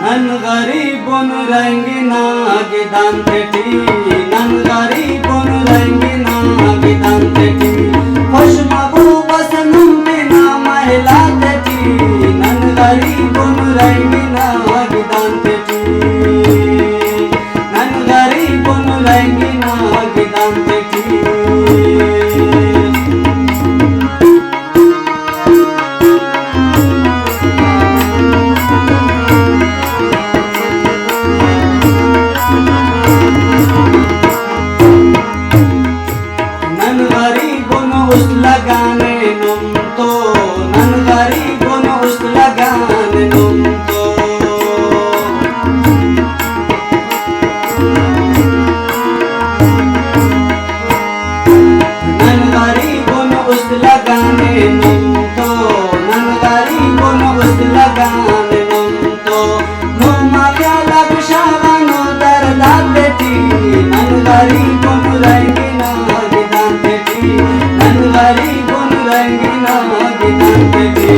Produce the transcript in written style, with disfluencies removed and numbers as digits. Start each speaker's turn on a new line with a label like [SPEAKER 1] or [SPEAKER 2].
[SPEAKER 1] ನನ್ ಗರೀಬನು ರಂಗಿನಾಗಿದಂತೆಟಿ ನನ್ ಗರೀಬನು ರಂಗಿನಾಗಿದಂತೆಟಿ खुश महबूबस मुमकिना महिला तेटी नन गरीबनु ರಂಗಿನಾಗಿದಂತೆಟಿ नन गरीबनु ರಂಗಿನಾಗಿದಂತೆಟಿ उस लगाने नुम तो नन गरीबनु उस लगाने नुम तो नन गरीबनु उस लगाने नुम तो नन गरीबनु उस लगाने नुम तो नुमा क्या लक्षावनु दरदातेटी नन गरीबनु ರಂಗಿನಾಗಿದಂತೆಟಿ नन गरीबनु ರಂगिनागिದಂतेटी